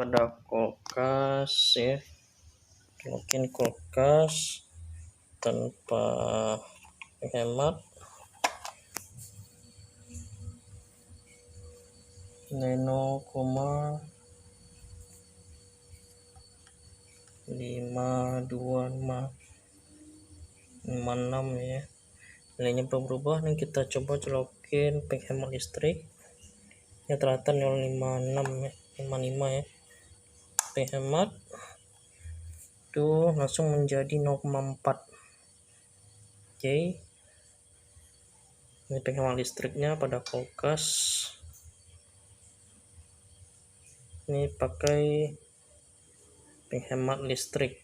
pada kulkas ya, mungkin kulkas tanpa hemat. Ini 0,52556 ya, nilainya berubah. Nih kita coba colokin penghemat listrik ya, ternyata 056 ya, 55 ya. Penghemat tuh langsung menjadi 0,4. Oke, ini penghemat listriknya pada kulkas. Ini pakai penghemat listrik